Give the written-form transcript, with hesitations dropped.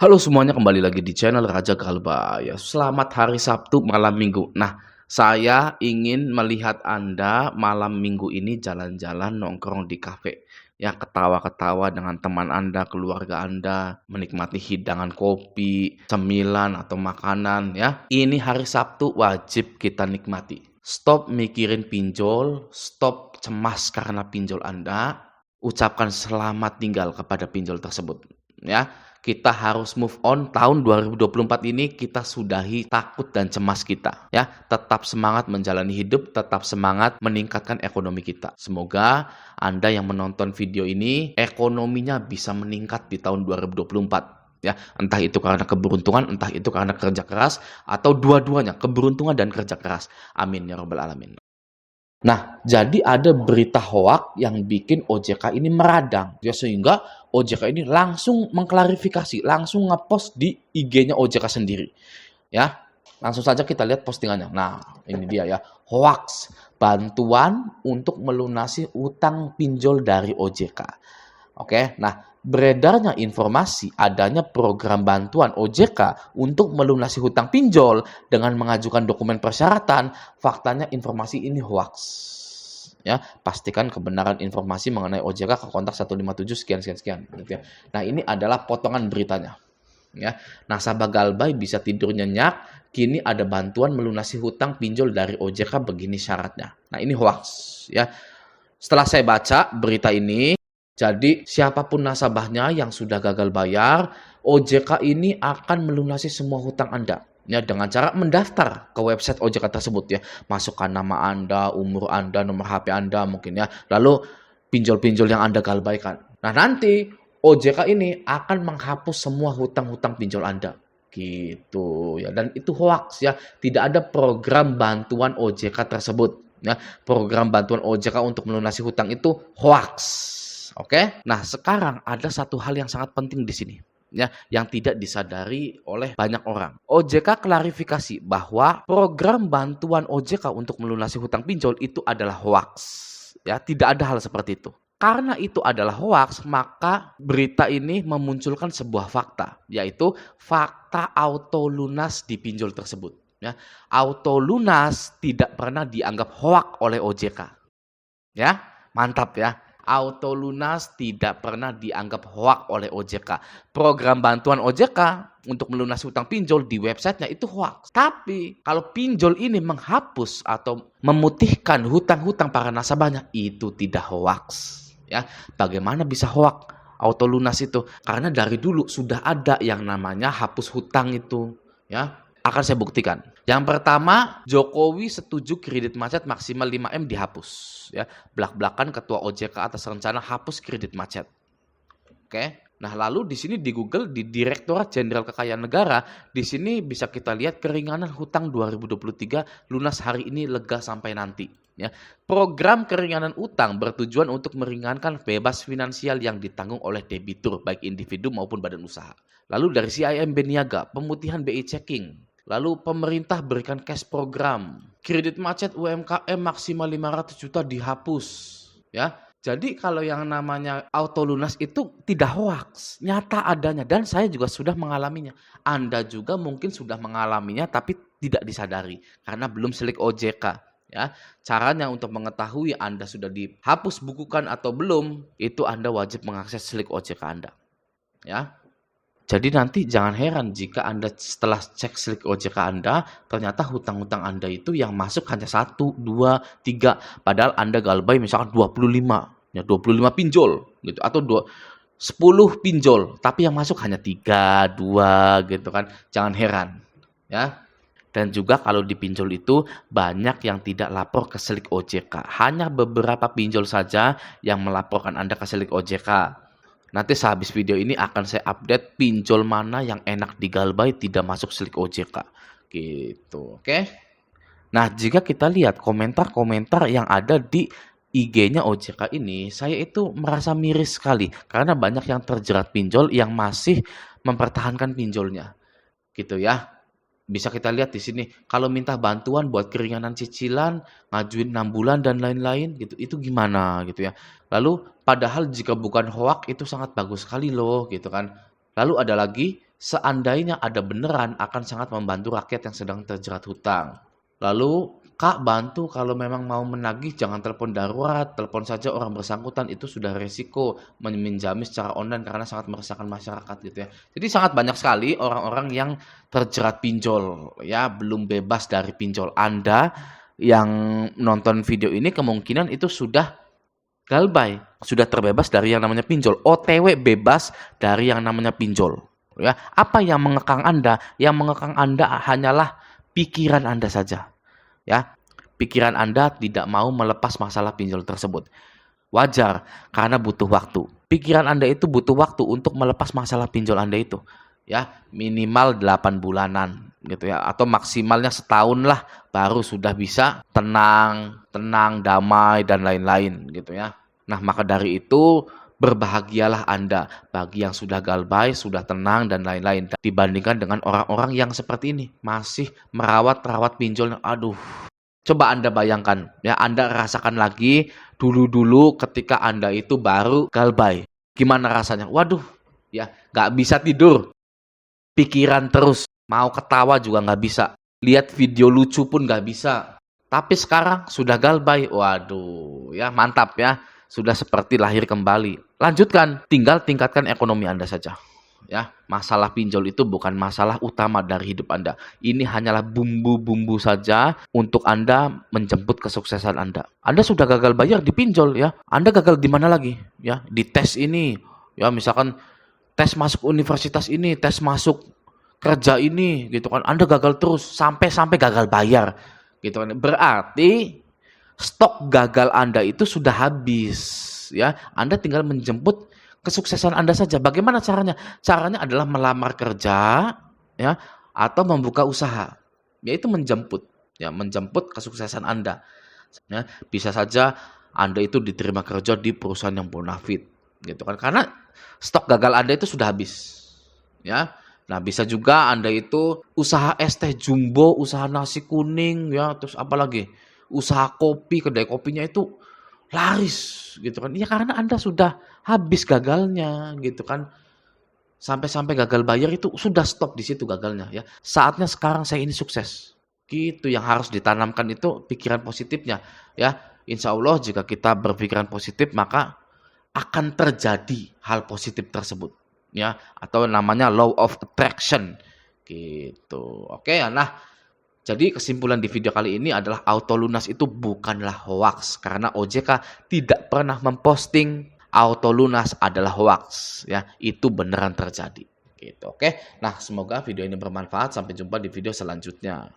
Halo semuanya, kembali lagi di channel Raja Galba ya. Selamat hari Sabtu malam Minggu. Nah, saya ingin melihat Anda malam Minggu ini jalan-jalan nongkrong di kafe. Ya, ketawa-ketawa dengan teman Anda, keluarga Anda, menikmati hidangan kopi, cemilan atau makanan ya. Ini hari Sabtu wajib kita nikmati. Stop mikirin pinjol, stop cemas karena pinjol Anda, ucapkan selamat tinggal kepada pinjol tersebut ya. Kita harus move on. Tahun 2024 ini kita sudahi takut dan cemas kita ya. Tetap semangat menjalani hidup, tetap semangat meningkatkan ekonomi kita. Semoga Anda yang menonton video ini ekonominya bisa meningkat di tahun 2024 ya. Entah itu karena keberuntungan, entah itu karena kerja keras, atau dua-duanya, keberuntungan dan kerja keras. Amin ya rabbal alamin. Nah, jadi ada berita hoak yang bikin OJK ini meradang, ya, sehingga OJK ini langsung mengklarifikasi, langsung ngepost di IG-nya OJK sendiri, ya. Langsung saja kita lihat postingannya. Nah, ini dia ya, hoaks, bantuan untuk melunasi utang pinjol dari OJK. Oke, nah beredarnya informasi adanya program bantuan OJK untuk melunasi hutang pinjol dengan mengajukan dokumen persyaratan, faktanya informasi ini hoaks. Ya, pastikan kebenaran informasi mengenai OJK ke kontak 157 sekian sekian sekian gitu ya. Nah, ini adalah potongan beritanya. Ya, nasabah Galbay bisa tidur nyenyak, kini ada bantuan melunasi hutang pinjol dari OJK, begini syaratnya. Nah, ini hoaks ya. Setelah saya baca berita ini, jadi siapapun nasabahnya yang sudah gagal bayar, OJK ini akan melunasi semua hutang Anda. Ya, dengan cara mendaftar ke website OJK tersebut ya. Masukkan nama Anda, umur Anda, nomor HP Anda mungkin ya. Lalu pinjol-pinjol yang Anda galbaikan. Nah, nanti OJK ini akan menghapus semua hutang-hutang pinjol Anda. Gitu ya. Dan itu hoaks ya. Tidak ada program bantuan OJK tersebut. Ya, program bantuan OJK untuk melunasi hutang itu hoaks. Oke. Nah, sekarang ada satu hal yang sangat penting di sini ya, yang tidak disadari oleh banyak orang. OJK klarifikasi bahwa program bantuan OJK untuk melunasi hutang pinjol itu adalah hoaks. Ya, tidak ada hal seperti itu. Karena itu adalah hoaks, maka berita ini memunculkan sebuah fakta, yaitu fakta auto lunas di pinjol tersebut. Ya, auto lunas tidak pernah dianggap hoaks oleh OJK. Ya, mantap ya. Auto lunas tidak pernah dianggap hoaks oleh OJK. Program bantuan OJK untuk melunasi hutang pinjol di websitenya itu hoaks. Tapi kalau pinjol ini menghapus atau memutihkan hutang-hutang para nasabahnya, itu tidak hoaks. Ya, bagaimana bisa hoaks auto lunas itu? Karena dari dulu sudah ada yang namanya hapus hutang itu. Ya, akan saya buktikan. Yang pertama, Jokowi setuju kredit macet maksimal 5M dihapus. Ya, belak-belakan Ketua OJK atas rencana hapus kredit macet. Oke. Nah, lalu di sini di Google, di Direktorat Jenderal Kekayaan Negara, di sini bisa kita lihat keringanan hutang 2023 lunas hari ini, lega sampai nanti. Ya, program keringanan utang bertujuan untuk meringankan bebas finansial yang ditanggung oleh debitur, baik individu maupun badan usaha. Lalu dari CIMB Niaga, pemutihan BI checking. Lalu pemerintah berikan cash program. Kredit macet UMKM maksimal 500 juta dihapus. Ya, jadi kalau yang namanya auto lunas itu tidak hoaks, nyata adanya, dan saya juga sudah mengalaminya. Anda juga mungkin sudah mengalaminya tapi tidak disadari karena belum selik OJK. Ya, caranya untuk mengetahui Anda sudah dihapus bukukan atau belum, itu Anda wajib mengakses selik OJK Anda. Ya. Jadi nanti jangan heran jika Anda setelah cek slip OJK Anda, ternyata hutang-hutang Anda itu yang masuk hanya 1, 2, 3. Padahal Anda galbay misalkan 25. Ya 25 pinjol gitu. Atau 10 pinjol. Tapi yang masuk hanya 3, 2 gitu kan. Jangan heran. Ya. Dan juga kalau di pinjol itu banyak yang tidak lapor ke selik OJK. Hanya beberapa pinjol saja yang melaporkan Anda ke selik OJK. Nanti sehabis video ini akan saya update pinjol mana yang enak digalbay tidak masuk selik OJK. Gitu, oke? Nah, jika kita lihat komentar-komentar yang ada di IG-nya OJK ini, saya itu merasa miris sekali karena banyak yang terjerat pinjol yang masih mempertahankan pinjolnya. Gitu ya. Bisa kita lihat di sini, kalau minta bantuan buat keringanan cicilan, ngajuin 6 bulan dan lain-lain gitu, itu gimana gitu ya. Lalu padahal jika bukan hoak itu sangat bagus sekali loh gitu kan. Lalu ada lagi, Seandainya ada beneran akan sangat membantu rakyat yang sedang terjerat hutang. Lalu, Kak, bantu kalau memang mau menagih jangan telepon darurat, telepon saja orang bersangkutan, itu sudah resiko meminjami secara online karena sangat meresahkan masyarakat gitu ya. Jadi sangat banyak sekali orang-orang yang terjerat pinjol ya, belum bebas dari pinjol. Anda yang nonton video ini kemungkinan itu sudah galbay, sudah terbebas dari yang namanya pinjol, OTW bebas dari yang namanya pinjol. Ya, apa yang mengekang Anda? Yang mengekang Anda hanyalah pikiran Anda saja. Ya, pikiran Anda tidak mau melepas masalah pinjol tersebut. Wajar, karena butuh waktu. Pikiran Anda itu butuh waktu untuk melepas masalah pinjol Anda itu. Ya, minimal 8 bulanan gitu ya, atau maksimalnya setahun lah baru sudah bisa tenang, damai dan lain-lain gitu ya. Nah, maka dari itu berbahagialah Anda bagi yang sudah galbay, sudah tenang dan lain-lain dibandingkan dengan orang-orang yang seperti ini masih merawat pinjol. Aduh, coba Anda bayangkan, ya Anda rasakan lagi dulu-dulu ketika Anda itu baru galbay. Gimana rasanya? Waduh, ya nggak bisa tidur, pikiran terus, mau ketawa juga nggak bisa, lihat video lucu pun nggak bisa. Tapi sekarang sudah galbay, waduh, ya mantap ya, sudah seperti lahir kembali. Lanjutkan, tinggal tingkatkan ekonomi Anda saja. Ya, masalah pinjol itu bukan masalah utama dari hidup Anda. Ini hanyalah bumbu-bumbu saja untuk Anda menjemput kesuksesan Anda. Anda sudah gagal bayar di pinjol ya. Anda gagal di mana lagi? Ya, di tes ini. Ya, misalkan tes masuk universitas ini, tes masuk kerja ini gitu kan. Anda gagal terus sampai gagal bayar gitu kan. Berarti stok gagal Anda itu sudah habis ya. Anda tinggal menjemput kesuksesan Anda saja. Bagaimana caranya? Caranya adalah melamar kerja ya atau membuka usaha. Yaitu menjemput kesuksesan Anda. Ya, bisa saja Anda itu diterima kerja di perusahaan yang bonafit gitu kan. Karena stok gagal Anda itu sudah habis. Ya. Nah, bisa juga Anda itu usaha es teh jumbo, usaha nasi kuning ya, terus apa lagi? Usaha kopi, kedai kopinya itu laris gitu kan. Ya karena Anda sudah habis gagalnya gitu kan. Sampai gagal bayar itu sudah stop di situ gagalnya ya. Saatnya sekarang saya ini sukses. Gitu yang harus ditanamkan itu pikiran positifnya ya. Insya Allah jika kita berpikiran positif maka akan terjadi hal positif tersebut ya, atau namanya law of attraction gitu. Oke ya. Nah, jadi kesimpulan di video kali ini adalah auto lunas itu bukanlah hoax karena OJK tidak pernah memposting auto lunas adalah hoax ya. Itu beneran terjadi gitu. Oke. Nah, semoga video ini bermanfaat. Sampai jumpa di video selanjutnya.